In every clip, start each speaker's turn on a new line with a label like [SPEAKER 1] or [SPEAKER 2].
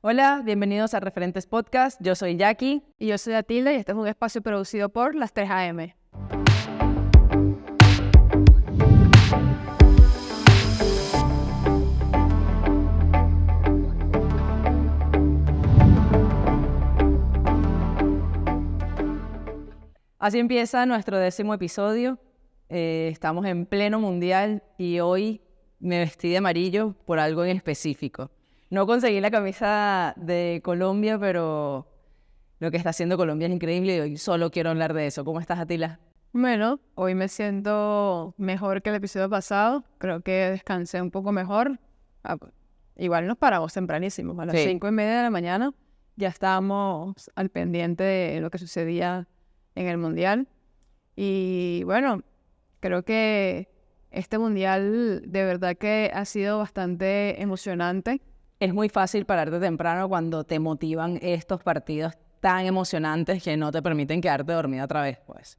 [SPEAKER 1] Hola, bienvenidos a Referentes Podcast. Yo soy Jackie.
[SPEAKER 2] Y yo soy Atila y este es un espacio producido por las 3 AM.
[SPEAKER 1] Así empieza nuestro 10º episodio. Estamos en pleno mundial y hoy me vestí de amarillo por algo en específico. No conseguí la camisa de Colombia, pero lo que está haciendo Colombia es increíble y hoy solo quiero hablar de eso. ¿Cómo estás, Atila?
[SPEAKER 2] Bueno, hoy me siento mejor que el episodio pasado. Creo que descansé un poco mejor. Igual nos paramos tempranísimo, a las 5:30 de la mañana. Ya estábamos al pendiente de lo que sucedía en el Mundial. Y bueno, creo que este Mundial de verdad que ha sido bastante emocionante.
[SPEAKER 1] Es muy fácil pararte temprano cuando te motivan estos partidos tan emocionantes que no te permiten quedarte dormida otra vez, pues.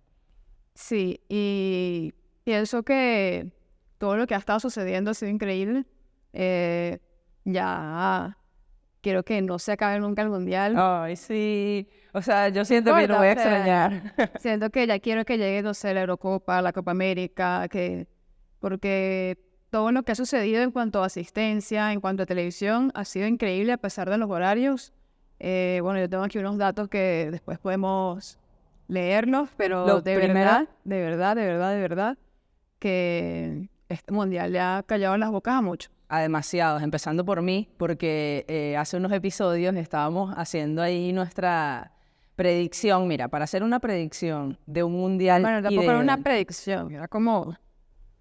[SPEAKER 2] Sí, y pienso que todo lo que ha estado sucediendo ha sido increíble. Ya quiero que no se acabe nunca el Mundial.
[SPEAKER 1] Ay, sí. O sea, yo siento que lo voy a extrañar.
[SPEAKER 2] Siento que ya quiero que llegue, no sé, la Eurocopa, la Copa América, porque todo lo que ha sucedido en cuanto a asistencia, en cuanto a televisión, ha sido increíble a pesar de los horarios. Bueno, yo tengo aquí unos datos que después podemos leerlos, pero de verdad, que este Mundial le ha callado las bocas a muchos.
[SPEAKER 1] A demasiados, empezando por mí, porque hace unos episodios estábamos haciendo ahí nuestra predicción. Mira, para hacer una predicción de un mundial...
[SPEAKER 2] Bueno, tampoco era una predicción, era como...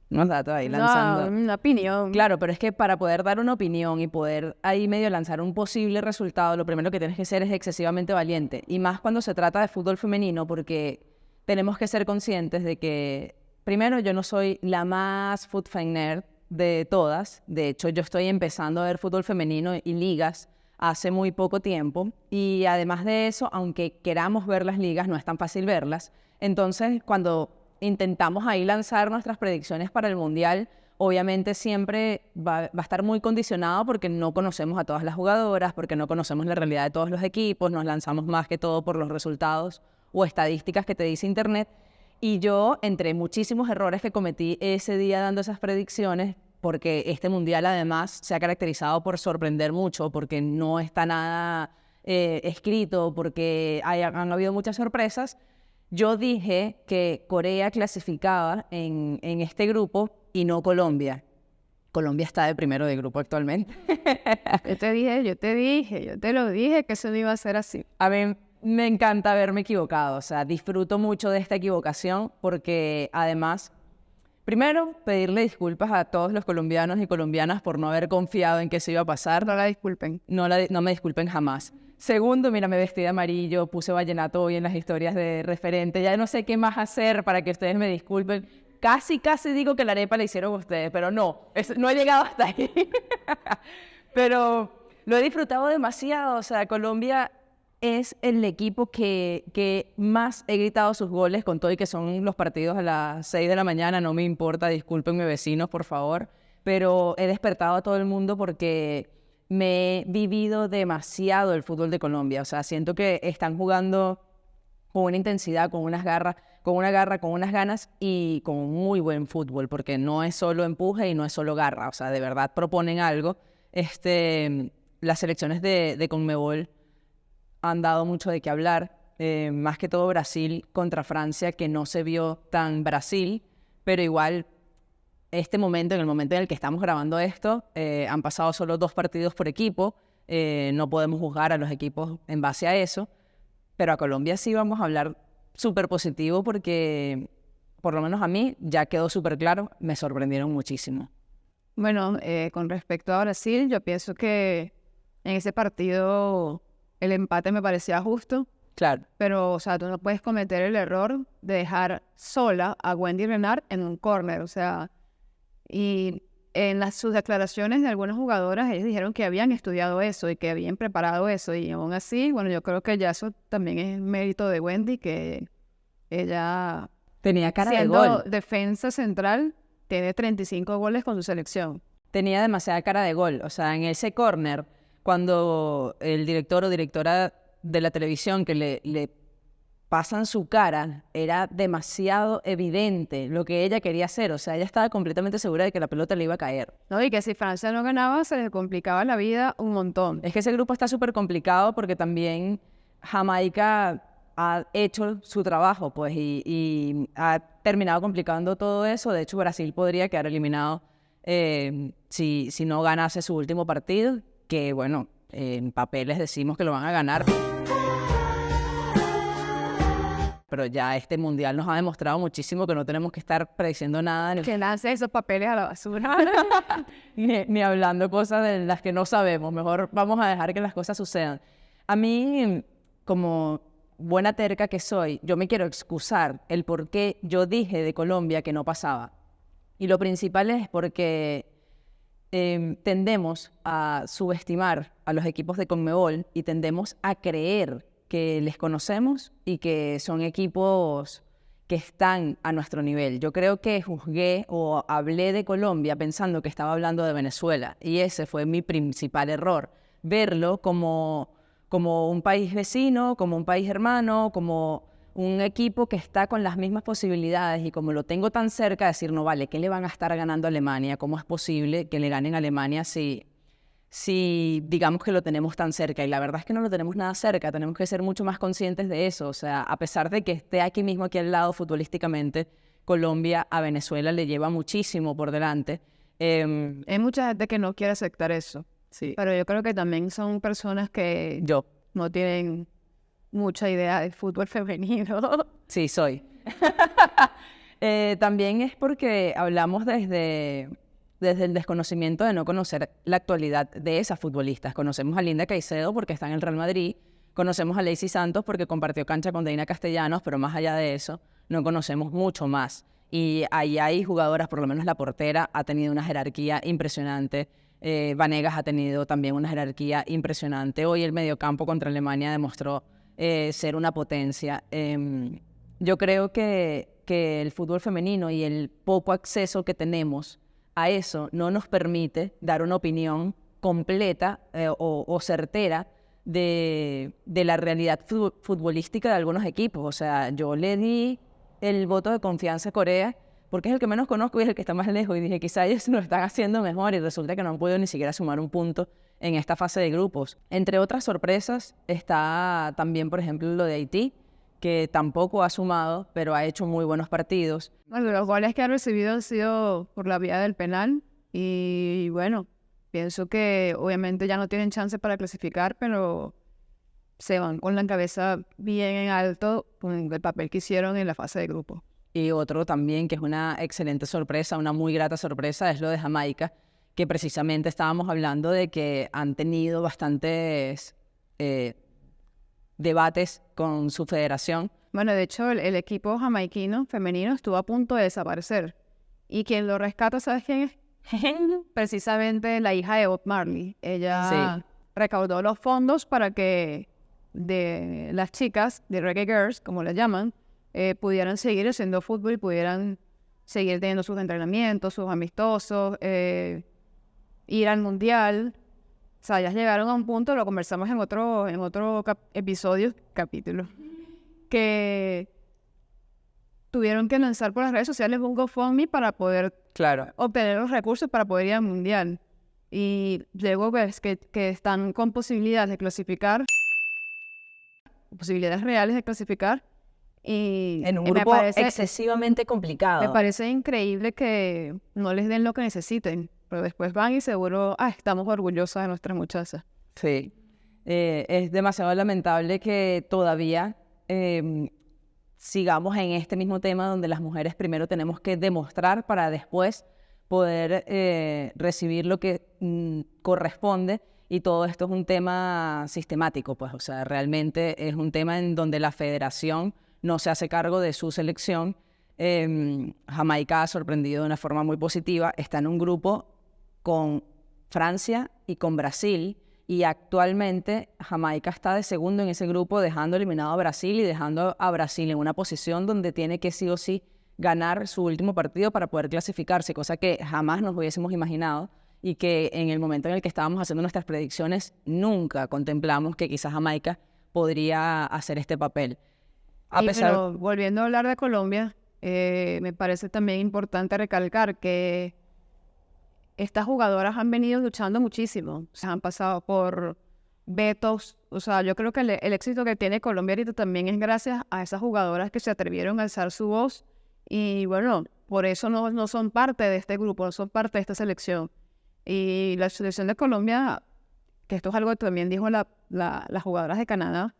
[SPEAKER 1] unos datos ahí lanzando.
[SPEAKER 2] No, una opinión.
[SPEAKER 1] Claro, pero es que para poder dar una opinión y poder ahí medio lanzar un posible resultado, lo primero que tienes que ser es excesivamente valiente. Y más cuando se trata de fútbol femenino, porque tenemos que ser conscientes de que, primero, yo no soy la más foot fan nerd de todas. De hecho, yo estoy empezando a ver fútbol femenino y ligas hace muy poco tiempo. Y además de eso, aunque queramos ver las ligas, no es tan fácil verlas. Entonces, cuando intentamos ahí lanzar nuestras predicciones para el Mundial, obviamente siempre va a estar muy condicionado porque no conocemos a todas las jugadoras, porque no conocemos la realidad de todos los equipos, nos lanzamos más que todo por los resultados o estadísticas que te dice Internet. Y yo, entre muchísimos errores que cometí ese día dando esas predicciones, porque este Mundial además se ha caracterizado por sorprender mucho, porque no está nada escrito, porque han habido muchas sorpresas, yo dije que Corea clasificaba en este grupo y no Colombia. Colombia está de primero de grupo actualmente.
[SPEAKER 2] Yo te lo dije que eso no iba a ser así.
[SPEAKER 1] A mí me encanta haberme equivocado, o sea, disfruto mucho de esta equivocación porque además, primero, pedirle disculpas a todos los colombianos y colombianas por no haber confiado en que eso iba a pasar.
[SPEAKER 2] No la disculpen.
[SPEAKER 1] No me disculpen jamás. Segundo, mira, me vestí de amarillo, puse vallenato hoy en las historias de Referente. Ya no sé qué más hacer para que ustedes me disculpen. Casi digo que la arepa la hicieron ustedes, pero no he llegado hasta ahí. Pero lo he disfrutado demasiado. O sea, Colombia es el equipo que más he gritado sus goles, con todo y que son los partidos a las 6 de la mañana. No me importa, discúlpenme vecinos, por favor. Pero he despertado a todo el mundo porque me he vivido demasiado el fútbol de Colombia. O sea, siento que están jugando con una intensidad, con una garra, con unas ganas y con muy buen fútbol, porque no es solo empuje y no es solo garra. O sea, de verdad proponen algo. Las selecciones de Conmebol han dado mucho de qué hablar. Más que todo Brasil contra Francia, que no se vio tan Brasil, pero igual... en el momento en el que estamos grabando esto, han pasado solo 2 partidos por equipo, no podemos juzgar a los equipos en base a eso, pero a Colombia sí vamos a hablar súper positivo porque, por lo menos a mí, ya quedó súper claro, me sorprendieron muchísimo.
[SPEAKER 2] Bueno, con respecto a Brasil, yo pienso que en ese partido el empate me parecía justo.
[SPEAKER 1] Claro.
[SPEAKER 2] Pero, o sea, tú no puedes cometer el error de dejar sola a Wendy Renard en un córner, o sea... Y en sus declaraciones de algunas jugadoras, ellas dijeron que habían estudiado eso y que habían preparado eso. Y aún así, bueno, yo creo que ya eso también es mérito de Wendy, que ella...
[SPEAKER 1] tenía cara de
[SPEAKER 2] siendo
[SPEAKER 1] gol.
[SPEAKER 2] Defensa central, tiene 35 goles con su selección.
[SPEAKER 1] Tenía demasiada cara de gol. O sea, en ese córner, cuando el director o directora de la televisión que le pasan su cara, era demasiado evidente lo que ella quería hacer. O sea, ella estaba completamente segura de que la pelota le iba a caer.
[SPEAKER 2] No, y que si Francia no ganaba, se les complicaba la vida un montón.
[SPEAKER 1] Es que ese grupo está súper complicado porque también Jamaica ha hecho su trabajo, pues, y ha terminado complicando todo eso. De hecho, Brasil podría quedar eliminado si no ganase su último partido, que, bueno, en papeles decimos que lo van a ganar. Pero ya este mundial nos ha demostrado muchísimo que no tenemos que estar prediciendo nada.
[SPEAKER 2] Que lance esos papeles a la basura.
[SPEAKER 1] ni hablando cosas de las que no sabemos. Mejor vamos a dejar que las cosas sucedan. A mí, como buena terca que soy, yo me quiero excusar el por qué yo dije de Colombia que no pasaba. Y lo principal es porque tendemos a subestimar a los equipos de Conmebol y tendemos a creer que les conocemos y que son equipos que están a nuestro nivel. Yo creo que juzgué o hablé de Colombia pensando que estaba hablando de Venezuela, y ese fue mi principal error, verlo como un país vecino, como un país hermano, como un equipo que está con las mismas posibilidades, y como lo tengo tan cerca, decir, no vale, ¿qué le van a estar ganando a Alemania? ¿Cómo es posible que le ganen a Alemania si digamos que lo tenemos tan cerca? Y la verdad es que no lo tenemos nada cerca, tenemos que ser mucho más conscientes de eso. O sea, a pesar de que esté aquí mismo, aquí al lado futbolísticamente, Colombia a Venezuela le lleva muchísimo por delante.
[SPEAKER 2] Hay mucha gente que no quiere aceptar eso,
[SPEAKER 1] Sí.
[SPEAKER 2] pero yo creo que también son personas que no tienen mucha idea de fútbol femenino.
[SPEAKER 1] Sí, soy. También es porque hablamos desde el desconocimiento de no conocer la actualidad de esas futbolistas. Conocemos a Linda Caicedo porque está en el Real Madrid, conocemos a Lacey Santos porque compartió cancha con Deina Castellanos, pero más allá de eso, no conocemos mucho más. Y ahí hay jugadoras, por lo menos la portera ha tenido una jerarquía impresionante. Vanegas ha tenido también una jerarquía impresionante. Hoy el mediocampo contra Alemania demostró ser una potencia. Yo creo que el fútbol femenino y el poco acceso que tenemos a eso no nos permite dar una opinión completa o certera de la realidad futbolística de algunos equipos. O sea, yo le di el voto de confianza a Corea porque es el que menos conozco y es el que está más lejos, y dije, quizá ellos lo están haciendo mejor, y resulta que no han podido ni siquiera sumar un punto en esta fase de grupos. Entre otras sorpresas está también, por ejemplo, lo de Haití, que tampoco ha sumado, pero ha hecho muy buenos partidos.
[SPEAKER 2] Bueno, los goles que ha recibido han sido por la vía del penal, y bueno, pienso que obviamente ya no tienen chance para clasificar, pero se van con la cabeza bien en alto con el papel que hicieron en la fase de grupo.
[SPEAKER 1] Y otro también, que es una excelente sorpresa, una muy grata sorpresa, es lo de Jamaica, que precisamente estábamos hablando de que han tenido bastantes debates con su federación.
[SPEAKER 2] Bueno, de hecho, el equipo jamaiquino femenino estuvo a punto de desaparecer. Y quien lo rescata, ¿sabes quién es? Precisamente la hija de Bob Marley. Ella recaudó los fondos para que de las chicas, de Reggae Girls, como las llaman, pudieran seguir haciendo fútbol y pudieran seguir teniendo sus entrenamientos, sus amistosos, ir al mundial. O sea, ya llegaron a un punto, lo conversamos en otro capítulo, que tuvieron que lanzar por las redes sociales un GoFundMe para poder obtener los recursos para poder ir al mundial. Y luego ves que están con posibilidades de clasificar, posibilidades reales de clasificar. Y
[SPEAKER 1] en un grupo excesivamente complicado.
[SPEAKER 2] Me parece increíble que no les den lo que necesiten, pero después van y seguro, estamos orgullosas de nuestras muchachas.
[SPEAKER 1] Sí, es demasiado lamentable que todavía sigamos en este mismo tema donde las mujeres primero tenemos que demostrar para después poder recibir lo que corresponde, y todo esto es un tema sistemático, pues, o sea, realmente es un tema en donde la federación no se hace cargo de su selección. Jamaica ha sorprendido de una forma muy positiva, está en un grupo con Francia y con Brasil, y actualmente Jamaica está de segundo en ese grupo, dejando eliminado a Brasil y dejando a Brasil en una posición donde tiene que sí o sí ganar su último partido para poder clasificarse, cosa que jamás nos hubiésemos imaginado. y que en el momento en el que estábamos haciendo nuestras predicciones nunca contemplamos que quizás Jamaica podría hacer este papel.
[SPEAKER 2] Pero volviendo a hablar de Colombia, me parece también importante recalcar que estas jugadoras han venido luchando muchísimo, o sea, han pasado por vetos, o sea, yo creo que el éxito que tiene Colombia ahorita también es gracias a esas jugadoras que se atrevieron a alzar su voz y bueno, por eso no son parte de este grupo, no son parte de esta selección. Y la selección de Colombia, que esto es algo que también dijo las jugadoras de Canadá,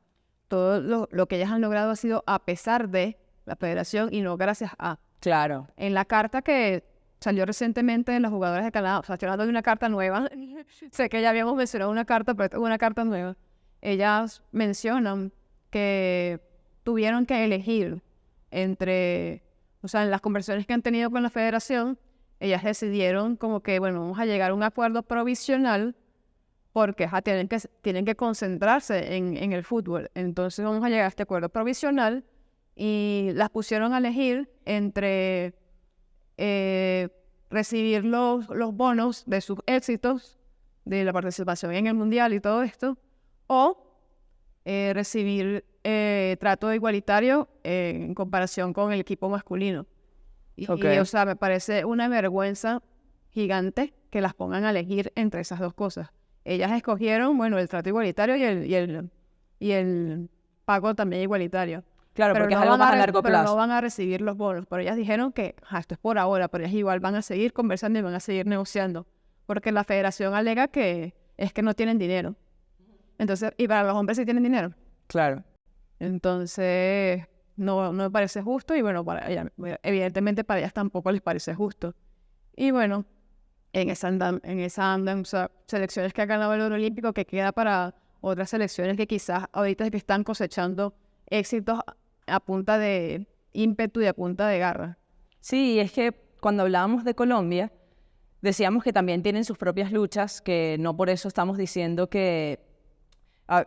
[SPEAKER 2] todo lo que ellas han logrado ha sido a pesar de la federación y no gracias a.
[SPEAKER 1] Claro.
[SPEAKER 2] En la carta que salió recientemente de las jugadoras de Canadá, o sea, estoy hablando de una carta nueva, sé que ya habíamos mencionado una carta, pero esta es una carta nueva. Ellas mencionan que tuvieron que elegir entre, o sea, en las conversaciones que han tenido con la federación, ellas decidieron como que, bueno, vamos a llegar a un acuerdo provisional porque tienen que concentrarse en el fútbol. Entonces vamos a llegar a este acuerdo provisional y las pusieron a elegir entre recibir los bonos de sus éxitos, de la participación en el Mundial y todo esto, o recibir trato igualitario en comparación con el equipo masculino. Y, o sea, me parece una vergüenza gigante que las pongan a elegir entre esas dos cosas. Ellas escogieron, bueno, el trato igualitario y el pago también igualitario.
[SPEAKER 1] Claro, porque es algo más a largo plazo.
[SPEAKER 2] Pero no van a recibir los bonos. Pero ellas dijeron que esto es por ahora, pero ellas igual van a seguir conversando y van a seguir negociando. Porque la federación alega que es que no tienen dinero. Entonces, y para los hombres sí tienen dinero.
[SPEAKER 1] Claro.
[SPEAKER 2] Entonces, no me parece justo y bueno, evidentemente para ellas tampoco les parece justo. Y bueno, en esa andan o sea, selecciones que han ganado el oro olímpico que queda para otras selecciones que quizás ahorita es que están cosechando éxitos a punta de ímpetu y a punta de garra.
[SPEAKER 1] Sí, es que cuando hablábamos de Colombia, decíamos que también tienen sus propias luchas, que no por eso estamos diciendo que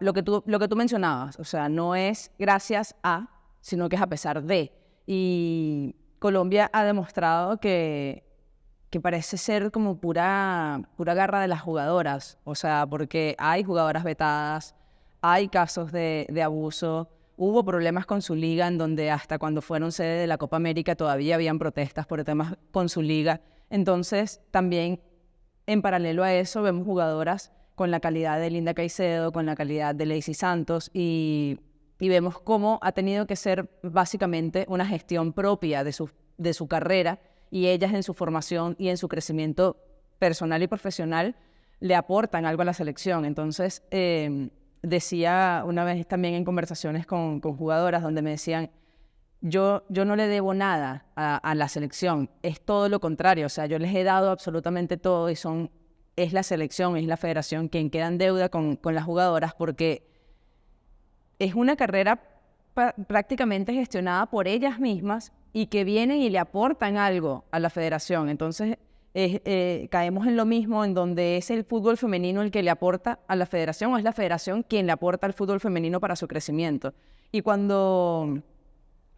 [SPEAKER 1] lo que tú mencionabas, o sea, no es gracias a, sino que es a pesar de. Y Colombia ha demostrado que parece ser como pura garra de las jugadoras, o sea, porque hay jugadoras vetadas, hay casos de abuso, hubo problemas con su liga en donde hasta cuando fueron sede de la Copa América todavía habían protestas por temas con su liga. Entonces, también en paralelo a eso vemos jugadoras con la calidad de Linda Caicedo, con la calidad de Lacey Santos y vemos cómo ha tenido que ser básicamente una gestión propia de su carrera y ellas en su formación y en su crecimiento personal y profesional le aportan algo a la selección. Entonces, decía una vez también en conversaciones con jugadoras donde me decían, yo no le debo nada a la selección, es todo lo contrario, o sea, yo les he dado absolutamente todo y es la selección, es la federación quien queda en deuda con las jugadoras porque es una carrera prácticamente gestionada por ellas mismas y que vienen y le aportan algo a la federación. Entonces, caemos en lo mismo, en donde es el fútbol femenino el que le aporta a la federación o es la federación quien le aporta al fútbol femenino para su crecimiento. Y cuando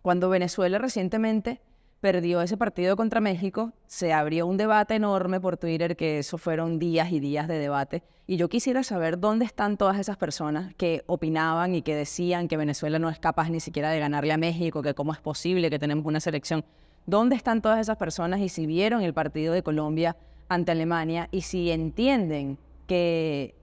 [SPEAKER 1] Venezuela recientemente perdió ese partido contra México, se abrió un debate enorme por Twitter, que eso fueron días y días de debate. Y yo quisiera saber dónde están todas esas personas que opinaban y que decían que Venezuela no es capaz ni siquiera de ganarle a México, que cómo es posible que tenemos una selección. ¿Dónde están todas esas personas y si vieron el partido de Colombia ante Alemania y si entienden que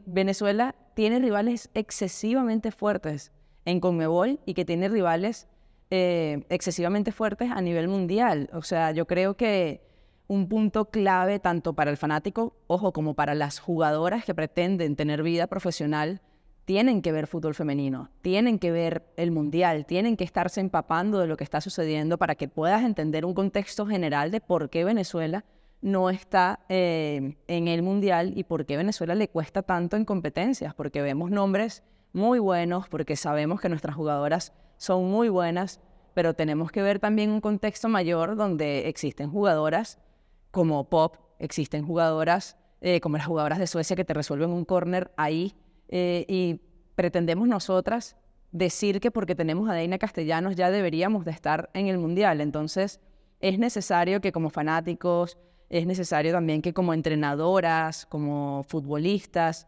[SPEAKER 1] Venezuela tiene rivales excesivamente fuertes en Conmebol y que tiene rivales excesivamente fuertes a nivel mundial? O sea, yo creo que un punto clave tanto para el fanático, ojo, como para las jugadoras que pretenden tener vida profesional, tienen que ver fútbol femenino, tienen que ver el mundial, tienen que estarse empapando de lo que está sucediendo para que puedas entender un contexto general de por qué Venezuela no está en el mundial y por qué Venezuela le cuesta tanto en competencias, porque vemos nombres muy buenos, porque sabemos que nuestras jugadoras son muy buenas, pero tenemos que ver también un contexto mayor donde existen jugadoras como Pop, existen jugadoras como las jugadoras de Suecia que te resuelven un córner ahí, y pretendemos nosotras decir que porque tenemos a Deina Castellanos ya deberíamos de estar en el Mundial. Entonces es necesario que como fanáticos, es necesario también que como entrenadoras, como futbolistas,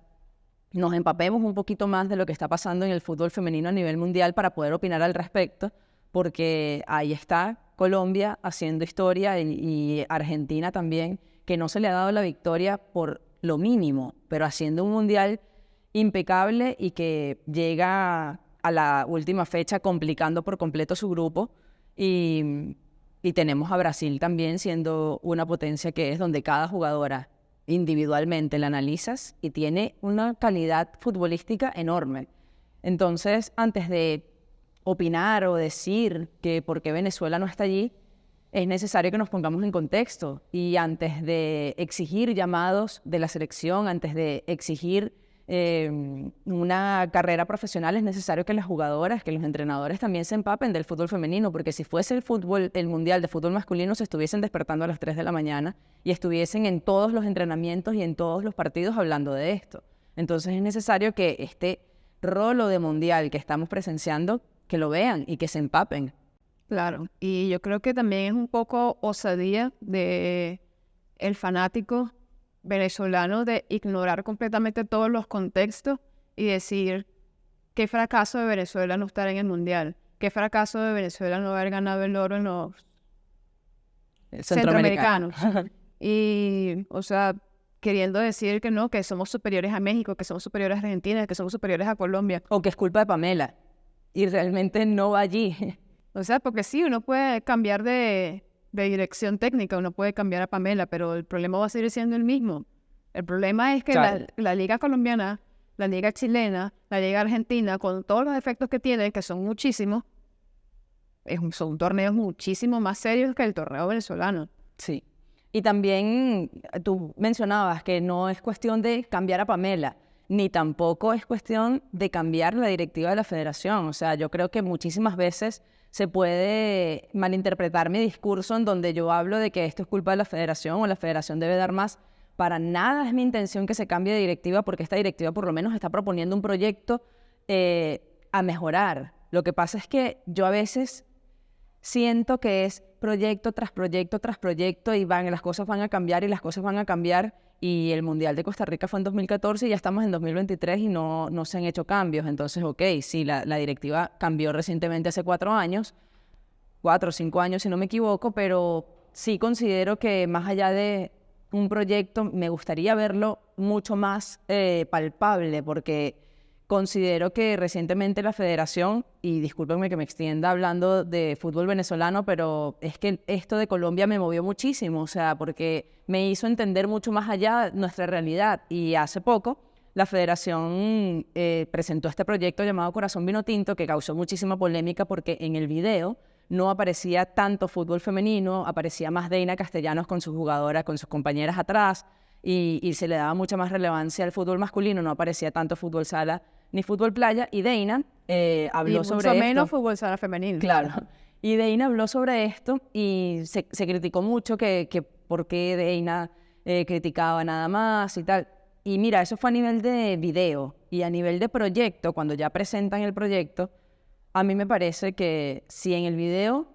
[SPEAKER 1] nos empapemos un poquito más de lo que está pasando en el fútbol femenino a nivel mundial para poder opinar al respecto, porque ahí está Colombia haciendo historia y Argentina también, que no se le ha dado la victoria por lo mínimo, pero haciendo un mundial impecable y que llega a la última fecha complicando por completo su grupo. Y tenemos a Brasil también siendo una potencia que es donde cada jugadora individualmente la analizas y tiene una calidad futbolística enorme. Entonces, antes de opinar o decir que por qué Venezuela no está allí, es necesario que nos pongamos en contexto. Y antes de exigir llamados de la selección, antes de exigir una carrera profesional, es necesario que las jugadoras, que los entrenadores también se empapen del fútbol femenino, porque si fuese el mundial de fútbol masculino, se estuviesen despertando a las 3 de la mañana y estuviesen en todos los entrenamientos y en todos los partidos hablando de esto. Entonces es necesario que este rolo de mundial que estamos presenciando, que lo vean y que se empapen.
[SPEAKER 2] Claro, y yo creo que también es un poco osadía de el fanático venezolano de ignorar completamente todos los contextos y decir qué fracaso de Venezuela no estar en el Mundial, qué fracaso de Venezuela no haber ganado el oro en los centroamericanos. Y, o sea, queriendo decir que no, que somos superiores a México, que somos superiores a Argentina, que somos superiores a Colombia.
[SPEAKER 1] O que es culpa de Pamela y realmente no va allí.
[SPEAKER 2] O sea, porque sí, uno puede cambiar de dirección técnica, uno puede cambiar a Pamela, pero el problema va a seguir siendo el mismo. El problema es que la liga colombiana, la liga chilena, la liga argentina, con todos los efectos que tiene, que son muchísimos, son torneos muchísimo más serios que el torneo venezolano.
[SPEAKER 1] Sí. Y también tú mencionabas que no es cuestión de cambiar a Pamela, ni tampoco es cuestión de cambiar la directiva de la federación. O sea, yo creo que muchísimas veces se puede malinterpretar mi discurso en donde yo hablo de que esto es culpa de la federación o la federación debe dar más. Para nada es mi intención que se cambie de directiva, porque esta directiva por lo menos está proponiendo un proyecto a mejorar. Lo que pasa es que yo a veces siento que es proyecto tras proyecto tras proyecto y las cosas van a cambiar y las cosas van a cambiar. Y el Mundial de Costa Rica fue en 2014 y ya estamos en 2023 y no se han hecho cambios. Entonces, ok, sí, la directiva cambió recientemente hace 4 años, 4 o 5 años si no me equivoco, pero sí considero que más allá de un proyecto me gustaría verlo mucho más palpable, porque considero que recientemente la federación, y discúlpenme que me extienda hablando de fútbol venezolano, pero es que esto de Colombia me movió muchísimo, o sea, porque me hizo entender mucho más allá nuestra realidad. Y hace poco la federación presentó este proyecto llamado Corazón Vinotinto, que causó muchísima polémica porque en el video no aparecía tanto fútbol femenino, aparecía más Deina Castellanos con sus jugadoras, con sus compañeras atrás, y se le daba mucha más relevancia al fútbol masculino, no aparecía tanto fútbol sala ni fútbol playa, y Deina habló sobre esto.
[SPEAKER 2] Y mucho menos fútbol sala femenino.
[SPEAKER 1] Claro. Y Deina habló sobre esto y se criticó mucho que por qué Deina criticaba nada más y tal. Y mira, eso fue a nivel de video y a nivel de proyecto, cuando ya presentan el proyecto, a mí me parece que si en el video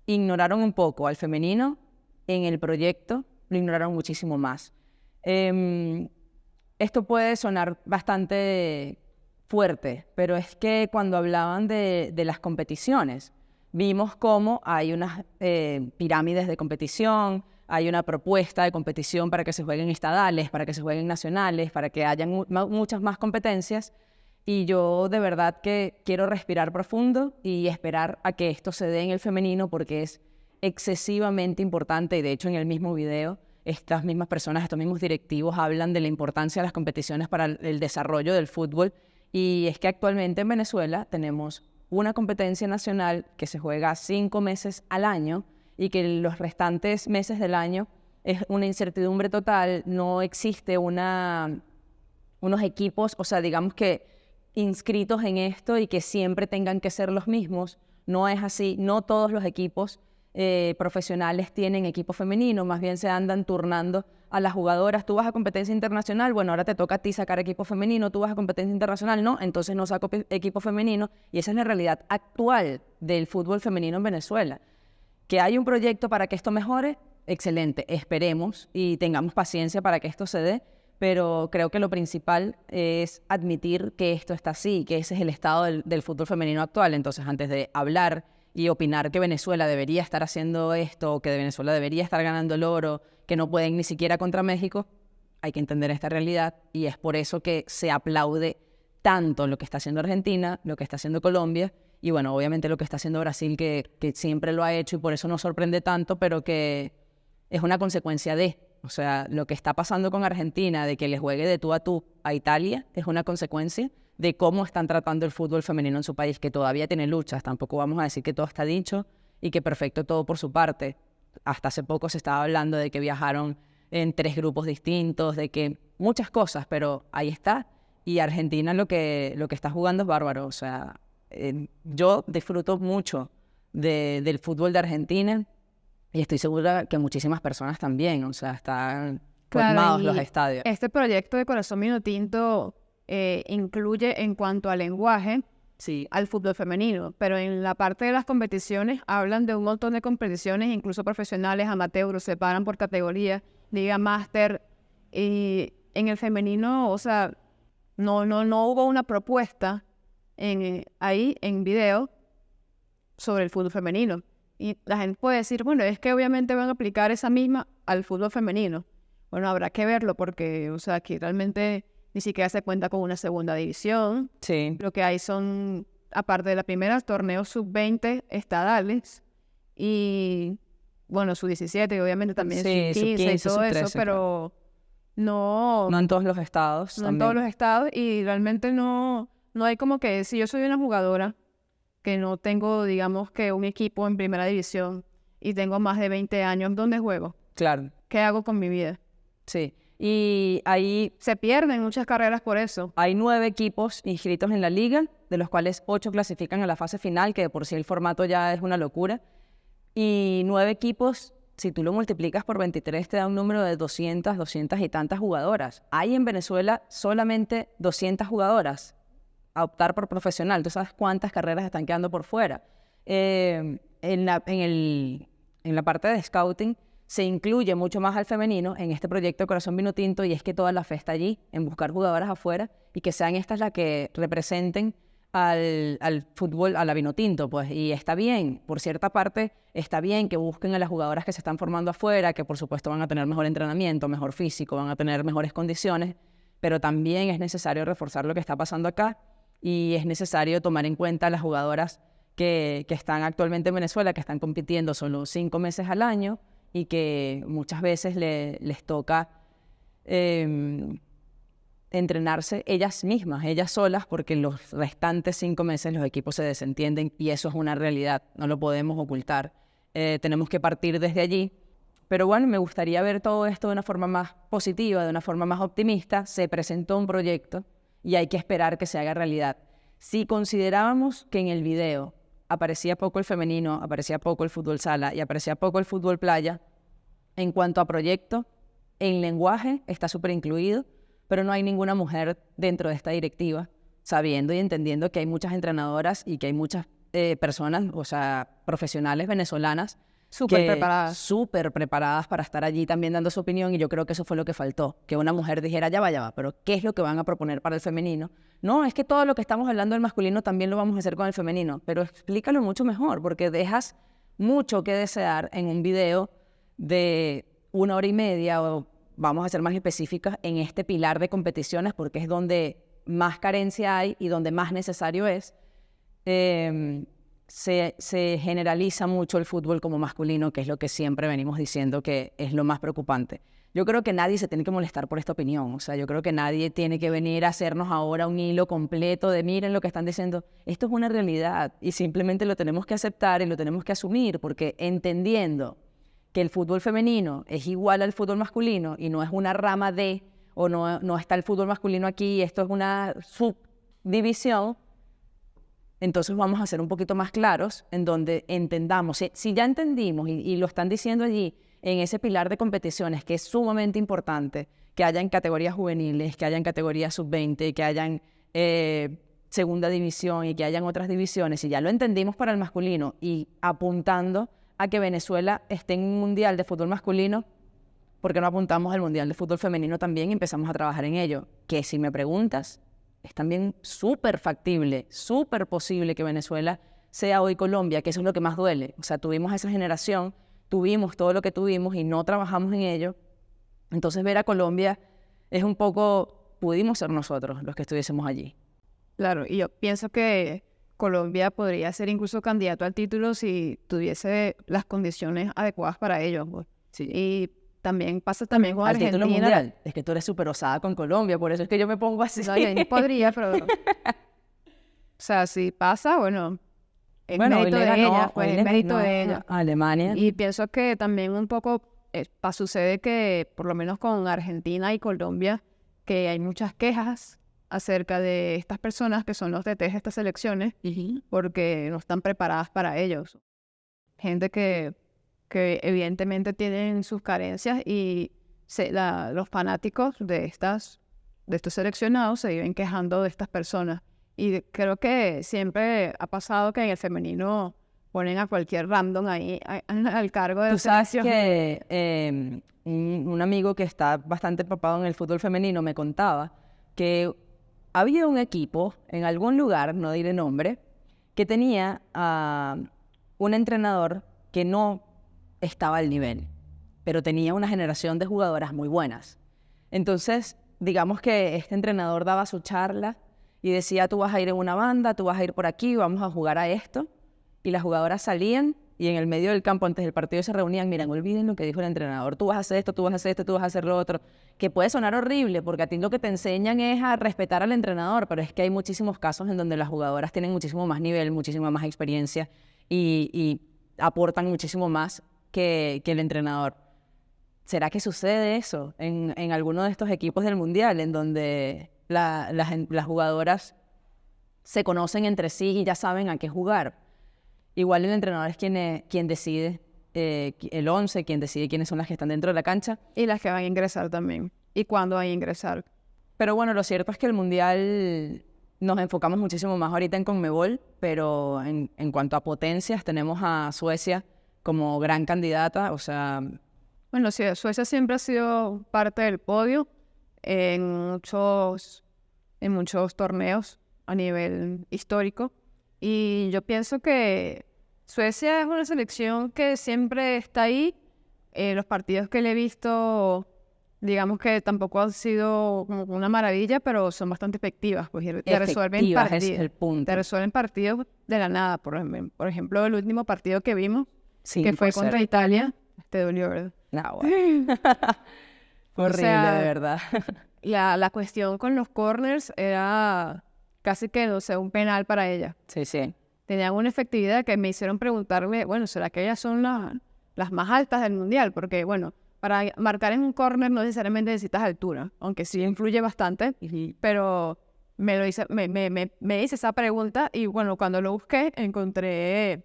[SPEAKER 1] ignoraron un poco al femenino, en el proyecto lo ignoraron muchísimo más. Esto puede sonar bastante fuerte, pero es que cuando hablaban de las competiciones, vimos cómo hay unas pirámides de competición, hay una propuesta de competición para que se jueguen estadales, para que se jueguen nacionales, para que hayan muchas más competencias, y yo de verdad que quiero respirar profundo y esperar a que esto se dé en el femenino, porque es excesivamente importante, y de hecho en el mismo video estas mismas personas, estos mismos directivos hablan de la importancia de las competiciones para el desarrollo del fútbol. Y es que actualmente en Venezuela tenemos una competencia nacional que se juega 5 meses al año y que los restantes meses del año es una incertidumbre total, no existe unos equipos, o sea, digamos que inscritos en esto y que siempre tengan que ser los mismos. No es así, no todos los equipos profesionales tienen equipo femenino, más bien se andan turnando a las jugadoras. Tú vas a competencia internacional, bueno, ahora te toca a ti sacar equipo femenino, tú vas a competencia internacional, no, entonces no saco equipo femenino, y esa es la realidad actual del fútbol femenino en Venezuela. Que hay un proyecto para que esto mejore, excelente, esperemos y tengamos paciencia para que esto se dé, pero creo que lo principal es admitir que esto está así, que ese es el estado del fútbol femenino actual. Entonces, antes de hablar y opinar que Venezuela debería estar haciendo esto, que Venezuela debería estar ganando el oro, que no pueden ni siquiera contra México, hay que entender esta realidad, y es por eso que se aplaude tanto lo que está haciendo Argentina, lo que está haciendo Colombia, y bueno, obviamente lo que está haciendo Brasil, que siempre lo ha hecho y por eso nos sorprende tanto, pero que es una consecuencia de, o sea, lo que está pasando con Argentina, de que le juegue de tú a Italia, es una consecuencia de cómo están tratando el fútbol femenino en su país, que todavía tiene luchas. Tampoco vamos a decir que todo está dicho y que perfecto todo por su parte. Hasta hace poco se estaba hablando de que viajaron en 3 grupos distintos, de que muchas cosas, pero ahí está. Y Argentina lo que está jugando es bárbaro. O sea, yo disfruto mucho del fútbol de Argentina y estoy segura que muchísimas personas también. O sea, están colmados los estadios.
[SPEAKER 2] Este proyecto de Corazón Vinotinto incluye en cuanto al lenguaje al fútbol femenino, pero en la parte de las competiciones hablan de un montón de competiciones, incluso profesionales, amateurs, se separan por categorías, liga máster, y en el femenino, o sea, no hubo una propuesta ahí en video sobre el fútbol femenino. Y la gente puede decir, bueno, es que obviamente van a aplicar esa misma al fútbol femenino. Bueno, habrá que verlo porque, o sea, aquí realmente ni siquiera se cuenta con una segunda división.
[SPEAKER 1] Sí.
[SPEAKER 2] Lo que hay son, aparte de la primera, torneos sub-20 estadales y, bueno, sub-17 y obviamente también sub-15 y todo eso, pero no...
[SPEAKER 1] No en todos los estados.
[SPEAKER 2] No en todos los estados, y realmente no hay como que, si yo soy una jugadora que no tengo, digamos, que un equipo en primera división y tengo más de 20 años, ¿dónde juego?
[SPEAKER 1] Claro.
[SPEAKER 2] ¿Qué hago con mi vida?
[SPEAKER 1] Sí. Y ahí
[SPEAKER 2] se pierden muchas carreras por eso.
[SPEAKER 1] Hay 9 equipos inscritos en la liga, de los cuales 8 clasifican a la fase final, que de por sí el formato ya es una locura. Y 9 equipos, si tú lo multiplicas por 23, te da un número de 200 y tantas jugadoras. Hay en Venezuela solamente 200 jugadoras a optar por profesional. ¿Tú sabes cuántas carreras están quedando por fuera? En la parte de scouting se incluye mucho más al femenino en este proyecto de Corazón Vinotinto, y es que toda la fe está allí, en buscar jugadoras afuera, y que sean estas las que representen al fútbol, a la Vinotinto, pues. Y está bien, por cierta parte, está bien que busquen a las jugadoras que se están formando afuera, que por supuesto van a tener mejor entrenamiento, mejor físico, van a tener mejores condiciones, pero también es necesario reforzar lo que está pasando acá, y es necesario tomar en cuenta a las jugadoras que están actualmente en Venezuela, que están compitiendo solo 5 meses al año, y que muchas veces les toca entrenarse ellas mismas, ellas solas, porque los restantes 5 meses los equipos se desentienden, y eso es una realidad, no lo podemos ocultar. Tenemos que partir desde allí. Pero bueno, me gustaría ver todo esto de una forma más positiva, de una forma más optimista. Se presentó un proyecto y hay que esperar que se haga realidad. Si considerábamos que en el video aparecía poco el femenino, aparecía poco el fútbol sala y aparecía poco el fútbol playa, en cuanto a proyecto, en lenguaje está súper incluido, pero no hay ninguna mujer dentro de esta directiva, sabiendo y entendiendo que hay muchas entrenadoras y que hay muchas personas, o sea, profesionales venezolanas, súper preparadas para estar allí también dando su opinión, y yo creo que eso fue lo que faltó, que una mujer dijera, ya va, pero ¿qué es lo que van a proponer para el femenino? No, es que todo lo que estamos hablando del masculino también lo vamos a hacer con el femenino, pero explícalo mucho mejor, porque dejas mucho que desear en un video de 1 hora y media, o vamos a ser más específicas, en este pilar de competiciones, porque es donde más carencia hay y donde más necesario es. Se generaliza mucho el fútbol como masculino, que es lo que siempre venimos diciendo que es lo más preocupante. Yo creo que nadie se tiene que molestar por esta opinión, o sea, yo creo que nadie tiene que venir a hacernos ahora un hilo completo de miren lo que están diciendo. Esto es una realidad y simplemente lo tenemos que aceptar y lo tenemos que asumir, porque entendiendo que el fútbol femenino es igual al fútbol masculino y no es una rama de, o no está el fútbol masculino aquí, esto es una subdivisión, entonces vamos a ser un poquito más claros en donde entendamos. Si ya entendimos y lo están diciendo allí en ese pilar de competiciones, que es sumamente importante que haya en categorías juveniles, que haya en categorías sub-20, que haya en segunda división y que haya en otras divisiones, y ya lo entendimos para el masculino, y apuntando a que Venezuela esté en un mundial de fútbol masculino, ¿por qué no apuntamos al mundial de fútbol femenino también y empezamos a trabajar en ello? Que si me preguntas, es también súper factible, súper posible que Venezuela sea hoy Colombia, que eso es lo que más duele. O sea, tuvimos esa generación, tuvimos todo lo que tuvimos y no trabajamos en ello. Entonces ver a Colombia es un poco, pudimos ser nosotros los que estuviésemos allí.
[SPEAKER 2] Claro, y yo pienso que Colombia podría ser incluso candidato al título si tuviese las condiciones adecuadas para ello, pues.
[SPEAKER 1] Sí.
[SPEAKER 2] Y también pasa también con
[SPEAKER 1] Al título
[SPEAKER 2] Argentina.
[SPEAKER 1] mundial. Es que tú eres súper osada con Colombia, por eso es que yo me pongo así.
[SPEAKER 2] No, yo ni podría, pero... O sea, si pasa, bueno, es mérito de ella, pues es mérito de ella.
[SPEAKER 1] Alemania.
[SPEAKER 2] Y pienso que también un poco sucede que, por lo menos con Argentina y Colombia, que hay muchas quejas acerca de estas personas que son los DTs de estas selecciones, porque no están preparadas para ellos. Gente que evidentemente tienen sus carencias y los fanáticos de estos seleccionados se viven quejando de estas personas. Y creo que siempre ha pasado que en el femenino ponen a cualquier random ahí al cargo de la selección.
[SPEAKER 1] Tú sabes que un amigo que está bastante empapado en el fútbol femenino me contaba que había un equipo en algún lugar, no diré nombre, que tenía un entrenador que no estaba al nivel, pero tenía una generación de jugadoras muy buenas. Entonces, digamos que este entrenador daba su charla y decía, tú vas a ir en una banda, tú vas a ir por aquí, vamos a jugar a esto. Y las jugadoras salían y en el medio del campo, antes del partido, se reunían, miren, olviden lo que dijo el entrenador, tú vas a hacer esto, tú vas a hacer esto, tú vas a hacer lo otro, que puede sonar horrible, porque a ti lo que te enseñan es a respetar al entrenador, pero es que hay muchísimos casos en donde las jugadoras tienen muchísimo más nivel, muchísima más experiencia y aportan muchísimo más que el entrenador. ¿Será que sucede eso en alguno de estos equipos del Mundial, en donde las jugadoras se conocen entre sí y ya saben a qué jugar? Igual el entrenador es quien decide el 11, quien decide quiénes son las que están dentro de la cancha.
[SPEAKER 2] Y las que van a ingresar también. Y cuándo van a ingresar.
[SPEAKER 1] Pero bueno, lo cierto es que el Mundial nos enfocamos muchísimo más ahorita en Conmebol, pero en cuanto a potencias tenemos a Suecia como gran candidata, o sea...
[SPEAKER 2] Bueno, sí, Suecia siempre ha sido parte del podio en muchos torneos a nivel histórico. Y yo pienso que Suecia es una selección que siempre está ahí. Los partidos que le he visto, digamos que tampoco han sido como una maravilla, pero son bastante efectivas. Pues, te resuelven partidos.
[SPEAKER 1] Es el punto.
[SPEAKER 2] Te resuelven partidos de la nada. Por ejemplo, el último partido que vimos,
[SPEAKER 1] sí,
[SPEAKER 2] que fue contra Italia, te dolió, ¿verdad?
[SPEAKER 1] No, bueno. Horrible, o sea, de verdad.
[SPEAKER 2] La cuestión con los corners era casi que, no sé, un penal para ella.
[SPEAKER 1] Sí, sí.
[SPEAKER 2] Tenían una efectividad que me hicieron preguntarme, bueno, ¿será que ellas son las más altas del mundial? Porque, bueno, para marcar en un corner no necesariamente necesitas altura, aunque sí influye bastante, pero me hice esa pregunta y, bueno, cuando lo busqué encontré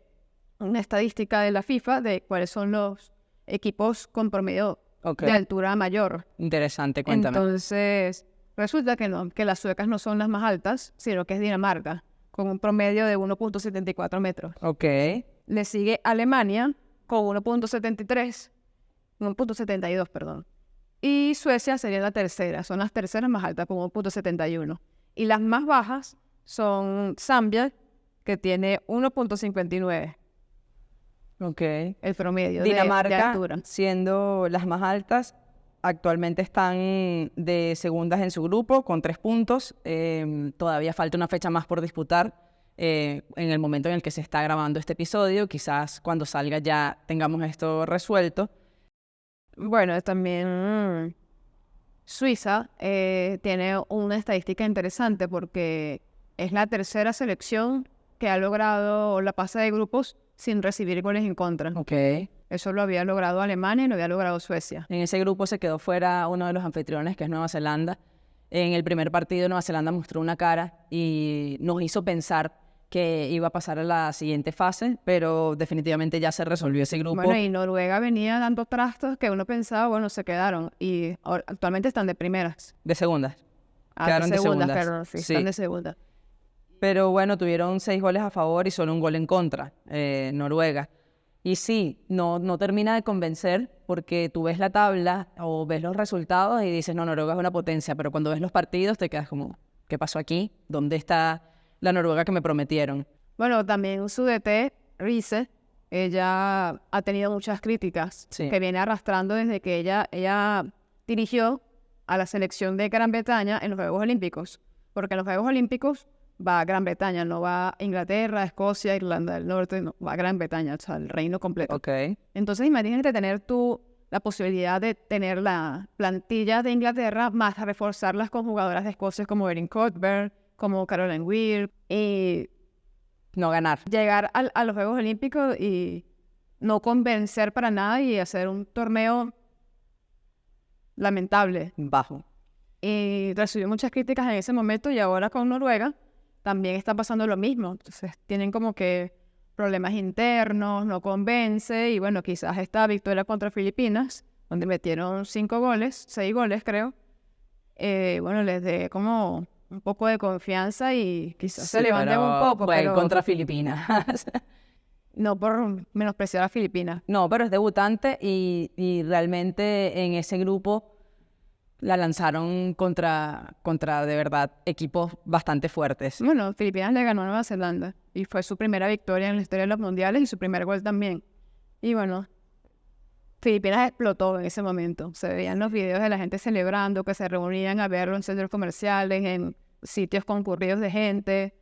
[SPEAKER 2] una estadística de la FIFA de cuáles son los equipos con promedio de altura mayor.
[SPEAKER 1] Interesante, cuéntame.
[SPEAKER 2] Entonces, resulta que no, que las suecas no son las más altas, sino que es Dinamarca, con un promedio de 1.74 metros.
[SPEAKER 1] Ok.
[SPEAKER 2] Le sigue Alemania con 1.72, perdón. Y Suecia sería la tercera, son las terceras más altas con 1.71. Y las más bajas son Zambia, que tiene 1.59.
[SPEAKER 1] Ok.
[SPEAKER 2] El promedio
[SPEAKER 1] Dinamarca,
[SPEAKER 2] de altura.
[SPEAKER 1] siendo las más altas, actualmente están de segundas en su grupo con 3 puntos. Todavía falta una fecha más por disputar en el momento en el que se está grabando este episodio. Quizás cuando salga ya tengamos esto resuelto.
[SPEAKER 2] Bueno, también Suiza tiene una estadística interesante porque es la tercera selección que ha logrado la fase de grupos sin recibir goles en contra.
[SPEAKER 1] Ok.
[SPEAKER 2] Eso lo había logrado Alemania y lo había logrado Suecia.
[SPEAKER 1] En ese grupo se quedó fuera uno de los anfitriones, que es Nueva Zelanda. En el primer partido Nueva Zelanda mostró una cara y nos hizo pensar que iba a pasar a la siguiente fase, pero definitivamente ya se resolvió ese grupo.
[SPEAKER 2] Bueno, y Noruega venía dando trastos que uno pensaba, bueno, se quedaron. Y actualmente están de primeras.
[SPEAKER 1] De segundas.
[SPEAKER 2] Quedaron de segundas. Pero sí, están de segundas.
[SPEAKER 1] Pero bueno, tuvieron 6 goles a favor y solo un gol en contra, Noruega. Y sí, no termina de convencer porque tú ves la tabla o ves los resultados y dices, no, Noruega es una potencia, pero cuando ves los partidos te quedas como, ¿qué pasó aquí? ¿Dónde está la Noruega que me prometieron?
[SPEAKER 2] Bueno, también su DT, Riise, ella ha tenido muchas críticas
[SPEAKER 1] Sí.
[SPEAKER 2] que viene arrastrando desde que ella dirigió a la selección de Gran Bretaña en los Juegos Olímpicos. Porque en los Juegos Olímpicos va a Gran Bretaña, no va a Inglaterra, Escocia, Irlanda del Norte, no, va a Gran Bretaña, o sea, el reino completo.
[SPEAKER 1] Ok.
[SPEAKER 2] Entonces, imagínate tener tú la posibilidad de tener la plantilla de Inglaterra más a reforzarlas con jugadoras de Escocia como Erin Cuthbert, como Caroline Weir, y
[SPEAKER 1] No ganar.
[SPEAKER 2] llegar a los Juegos Olímpicos y no convencer para nada y hacer un torneo lamentable.
[SPEAKER 1] Bajo.
[SPEAKER 2] Y recibió muchas críticas en ese momento y ahora con Noruega también está pasando lo mismo. Entonces tienen como que problemas internos, no convence y bueno, quizás esta victoria contra Filipinas, donde metieron 6 goles creo, bueno, les dé como un poco de confianza y quizás se levanten un poco,
[SPEAKER 1] fue
[SPEAKER 2] pero
[SPEAKER 1] contra Filipinas.
[SPEAKER 2] no por menospreciar a Filipinas.
[SPEAKER 1] No, pero es debutante y realmente en ese grupo la lanzaron contra de verdad equipos bastante fuertes.
[SPEAKER 2] Bueno, Filipinas le ganó a Nueva Zelanda y fue su primera victoria en la historia de los mundiales y su primer gol también. Y bueno, Filipinas explotó en ese momento. Se veían los videos de la gente celebrando, que se reunían a verlo en centros comerciales, en sitios concurridos de gente.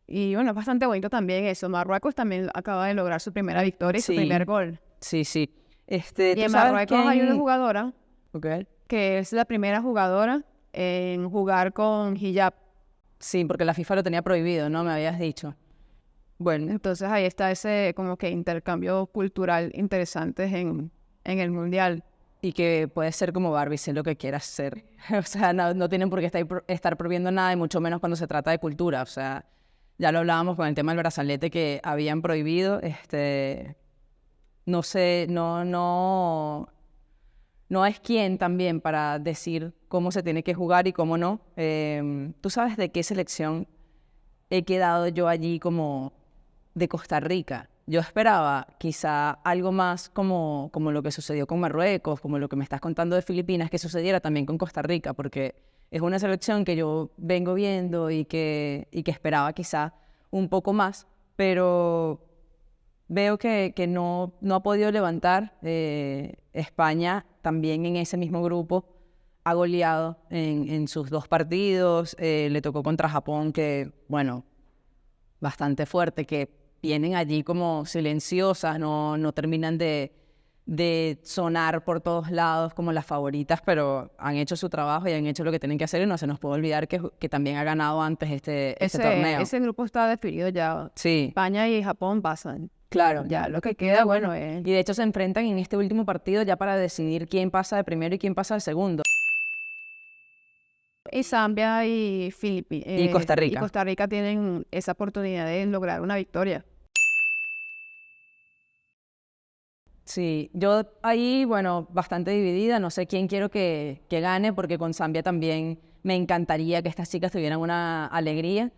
[SPEAKER 2] Y bueno, es bastante bonito también eso. Marruecos también acaba de lograr su primera victoria y su
[SPEAKER 1] Sí.
[SPEAKER 2] primer gol.
[SPEAKER 1] Sí, sí.
[SPEAKER 2] Y
[SPEAKER 1] ¿Tú
[SPEAKER 2] en
[SPEAKER 1] sabes
[SPEAKER 2] Marruecos hay una
[SPEAKER 1] quién?
[SPEAKER 2] jugadora
[SPEAKER 1] Ok.
[SPEAKER 2] que es la primera jugadora en jugar con hijab.
[SPEAKER 1] Sí, porque la FIFA lo tenía prohibido, ¿no? Me habías dicho. Bueno,
[SPEAKER 2] Entonces ahí está ese como que intercambio cultural interesante en el mundial.
[SPEAKER 1] y que puede ser como Barbie, sé lo que quieras ser. O sea, no tienen por qué estar prohibiendo nada, y mucho menos cuando se trata de cultura. O sea, ya lo hablábamos con el tema del brazalete que habían prohibido. No sé, no es quien también para decir cómo se tiene que jugar y cómo no. ¿Tú sabes de qué selección he quedado yo allí como de Costa Rica? Yo esperaba quizá algo más como lo que sucedió con Marruecos, como lo que me estás contando de Filipinas, que sucediera también con Costa Rica, porque es una selección que yo vengo viendo y que esperaba quizá un poco más, pero veo que no ha podido levantar. España también en ese mismo grupo ha goleado en sus 2 partidos. Le tocó contra Japón, que, bueno, bastante fuerte, que vienen allí como silenciosas, no terminan de sonar por todos lados como las favoritas, pero han hecho su trabajo y han hecho lo que tienen que hacer y no se nos puede olvidar que también ha ganado antes este torneo.
[SPEAKER 2] Ese grupo está definido ya.
[SPEAKER 1] Sí,
[SPEAKER 2] España y Japón pasan.
[SPEAKER 1] claro.
[SPEAKER 2] Ya lo que queda, bueno, es...
[SPEAKER 1] Y de hecho se enfrentan en este último partido ya para decidir quién pasa de primero y quién pasa de segundo.
[SPEAKER 2] Y Zambia y Filipinas.
[SPEAKER 1] Y Costa Rica.
[SPEAKER 2] Y Costa Rica tienen esa oportunidad de lograr una victoria.
[SPEAKER 1] Sí, yo ahí, bueno, bastante dividida, no sé quién quiero que gane, porque con Zambia también me encantaría que estas chicas tuvieran una alegría,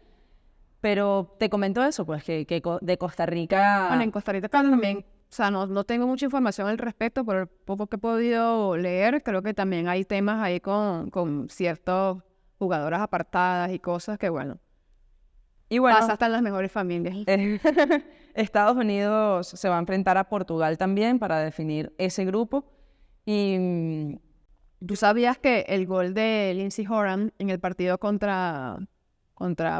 [SPEAKER 1] pero te comento eso, pues de Costa Rica...
[SPEAKER 2] Bueno, en Costa Rica también, o sea, no tengo mucha información al respecto, pero el poco que he podido leer, creo que también hay temas ahí con ciertas jugadoras apartadas y cosas que, bueno,
[SPEAKER 1] Y bueno,
[SPEAKER 2] pasa hasta en las mejores familias.
[SPEAKER 1] Estados Unidos se va a enfrentar a Portugal también para definir ese grupo. Y
[SPEAKER 2] ¿Tú sabías que el gol de Lindsey Horan en el partido contra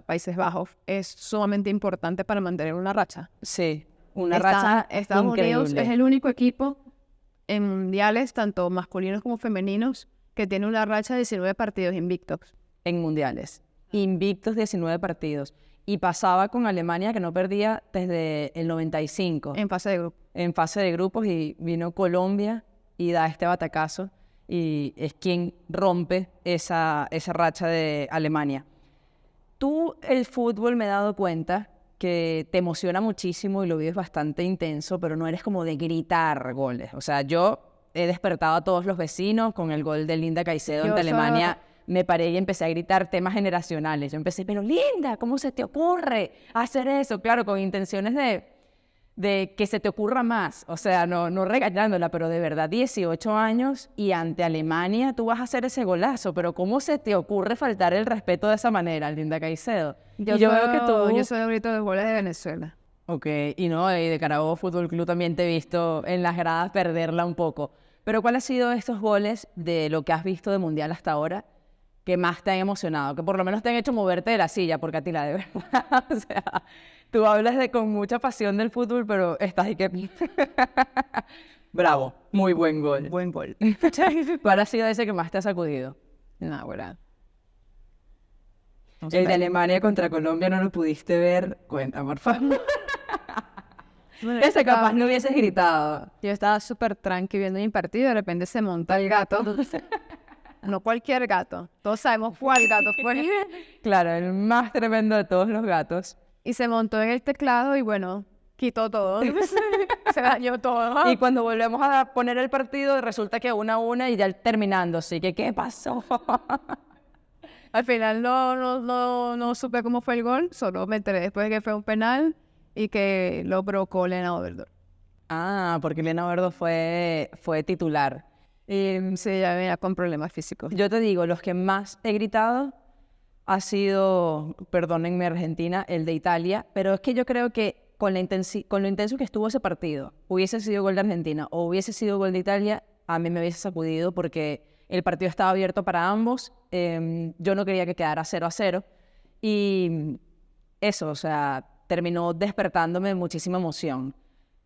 [SPEAKER 2] Países Bajos es sumamente importante para mantener una racha?
[SPEAKER 1] sí, una racha
[SPEAKER 2] Estados Unidos
[SPEAKER 1] increíble
[SPEAKER 2] es el único equipo en mundiales, tanto masculinos como femeninos, que tiene una racha de 19 partidos invictos.
[SPEAKER 1] en mundiales. Invictos 19 partidos. Y pasaba con Alemania, que no perdía desde el 95
[SPEAKER 2] En fase de grupo.
[SPEAKER 1] en fase de grupos, y vino Colombia y da este batacazo y es quien rompe esa racha de Alemania. Tú, el fútbol, me he dado cuenta que te emociona muchísimo y lo vives bastante intenso, pero no eres como de gritar goles. O sea, yo he despertado a todos los vecinos con el gol de Linda Caicedo ante Alemania. Me paré y empecé a gritar temas generacionales. Yo empecé, pero Linda, ¿cómo se te ocurre hacer eso? Claro, con intenciones de que se te ocurra más, o sea, no regañándola, pero de verdad 18 años y ante Alemania tú vas a hacer ese golazo, pero ¿cómo se te ocurre faltar el respeto de esa manera, Linda Caicedo?
[SPEAKER 2] Yo veo que tú... Yo soy ahorita de goles de Venezuela.
[SPEAKER 1] Ok, y de Carabobo Fútbol Club también te he visto en las gradas perderla un poco. Pero ¿cuál ha sido estos goles de lo que has visto de Mundial hasta ahora que más te han emocionado? Que por lo menos te han hecho moverte de la silla, porque a ti la de verdad, o sea, tú hablas con mucha pasión del fútbol, pero estás ahí que... Bravo, muy buen gol.
[SPEAKER 2] Buen gol.
[SPEAKER 1] ¿Cuál ha sido ese que más te ha sacudido?
[SPEAKER 2] No, ¿verdad?
[SPEAKER 1] El de Alemania contra Colombia no lo pudiste ver. Cuenta, por favor. Ese capaz no hubieses gritado.
[SPEAKER 2] Yo estaba súper tranqui viendo mi partido y de repente se monta el gato. No cualquier gato. Todos sabemos cuál gato fue.
[SPEAKER 1] Claro, el más tremendo de todos los gatos.
[SPEAKER 2] Y se montó en el teclado y bueno, quitó todo. Se dañó todo.
[SPEAKER 1] Y cuando volvemos a poner el partido, resulta que 1-1 y ya terminando. Así que, ¿qué pasó?
[SPEAKER 2] Al final no supe cómo fue el gol. Solo me enteré después de que fue un penal y que lo provocó Lena Oberdo.
[SPEAKER 1] Ah, porque Lena Oberdo fue titular.
[SPEAKER 2] Sí, ya venía con problemas físicos.
[SPEAKER 1] Yo te digo, los que más he gritado ha sido, perdónenme Argentina, el de Italia, pero es que yo creo que con lo intenso que estuvo ese partido, hubiese sido gol de Argentina o hubiese sido gol de Italia, a mí me hubiese sacudido porque el partido estaba abierto para ambos, yo no quería que quedara 0-0 y eso, o sea, terminó despertándome muchísima emoción.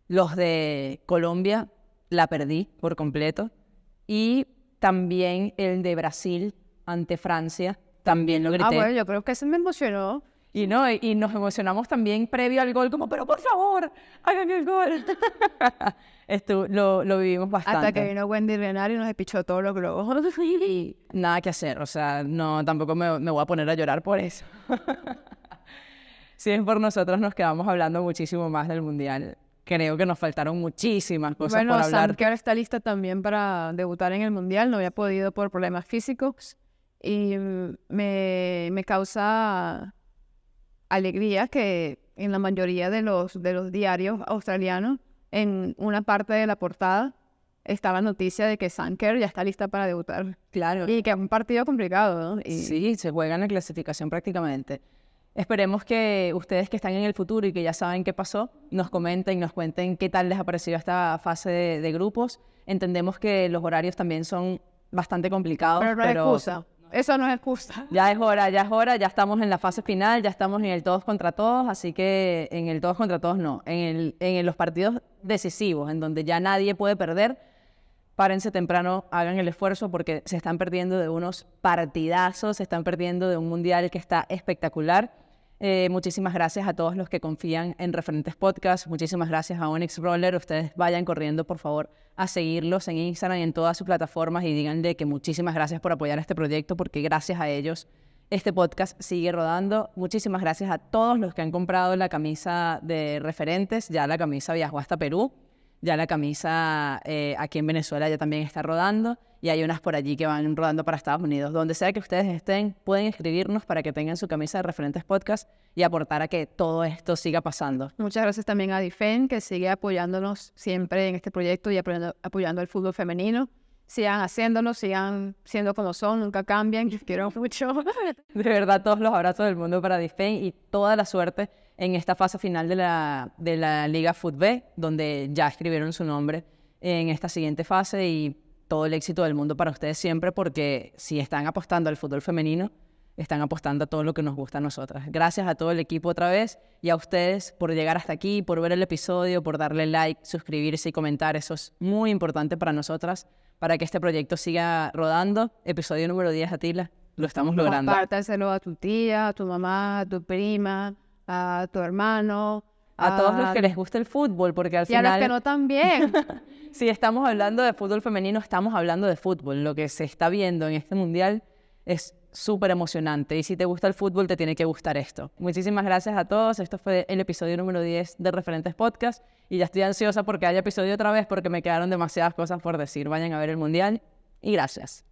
[SPEAKER 1] Los de Colombia la perdí por completo. Y también el de Brasil ante Francia, también lo grité.
[SPEAKER 2] Bueno, yo creo que ese me emocionó.
[SPEAKER 1] Y nos emocionamos también previo al gol, como, pero por favor, hagan el gol. Esto lo vivimos bastante.
[SPEAKER 2] Hasta que vino Wendy Renard y nos despichó todos los globos.
[SPEAKER 1] Y nada que hacer, o sea, no, tampoco me voy a poner a llorar por eso. Si es por nosotros, nos quedamos hablando muchísimo más del Mundial. Creo que nos faltaron muchísimas cosas por hablar.
[SPEAKER 2] Bueno, Sanker está lista también para debutar en el Mundial. No había podido por problemas físicos. Y me causa alegría que en la mayoría de los diarios australianos, en una parte de la portada, está la noticia de que Sanker ya está lista para debutar.
[SPEAKER 1] Claro.
[SPEAKER 2] Y que es un partido complicado, ¿no?
[SPEAKER 1] Sí, se juega en la clasificación prácticamente. Esperemos que ustedes que están en el futuro y que ya saben qué pasó, nos comenten, nos cuenten qué tal les ha parecido esta fase de grupos. Entendemos que los horarios también son bastante complicados.
[SPEAKER 2] Pero no es excusa. Eso no es excusa.
[SPEAKER 1] Ya es hora, ya estamos en la fase final, ya estamos en el todos contra todos, así que en el todos contra todos no. En los partidos decisivos, en donde ya nadie puede perder, párense temprano, hagan el esfuerzo porque se están perdiendo de unos partidazos, se están perdiendo de un mundial que está espectacular. Muchísimas gracias a todos los que confían en Referentes Podcast. Muchísimas gracias a Onyx Roller. Ustedes vayan corriendo, por favor, a seguirlos en Instagram y en todas sus plataformas y díganle que muchísimas gracias por apoyar este proyecto porque gracias a ellos este podcast sigue rodando. Muchísimas gracias a todos los que han comprado la camisa de Referentes. Ya la camisa viajó hasta Perú. Ya la camisa aquí en Venezuela ya también está rodando y hay unas por allí que van rodando para Estados Unidos. Donde sea que ustedes estén, pueden escribirnos para que tengan su camisa de Referentes Podcast y aportar a que todo esto siga pasando.
[SPEAKER 2] Muchas gracias también a Difen, que sigue apoyándonos siempre en este proyecto y apoyando el fútbol femenino. Sigan haciéndolo, sigan siendo como son, nunca cambien. Los quiero mucho.
[SPEAKER 1] De verdad, todos los abrazos del mundo para Difen y toda la suerte en esta fase final de la Liga Fútbol, donde ya escribieron su nombre en esta siguiente fase y todo el éxito del mundo para ustedes siempre, porque si están apostando al fútbol femenino, están apostando a todo lo que nos gusta a nosotras. Gracias a todo el equipo otra vez y a ustedes por llegar hasta aquí, por ver el episodio, por darle like, suscribirse y comentar. Eso es muy importante para nosotras, para que este proyecto siga rodando. Episodio número 10, Atila, lo estamos logrando.
[SPEAKER 2] Compártaselo a tu tía, a tu mamá, a tu prima, a tu hermano.
[SPEAKER 1] A todos los que les gusta el fútbol, porque al final...
[SPEAKER 2] Y a los que no también.
[SPEAKER 1] Si estamos hablando de fútbol femenino, estamos hablando de fútbol. Lo que se está viendo en este mundial es súper emocionante. Y si te gusta el fútbol, te tiene que gustar esto. Muchísimas gracias a todos. Esto fue el episodio número 10 de Referentes Podcast. Y ya estoy ansiosa porque haya episodio otra vez, porque me quedaron demasiadas cosas por decir. Vayan a ver el mundial. Y gracias.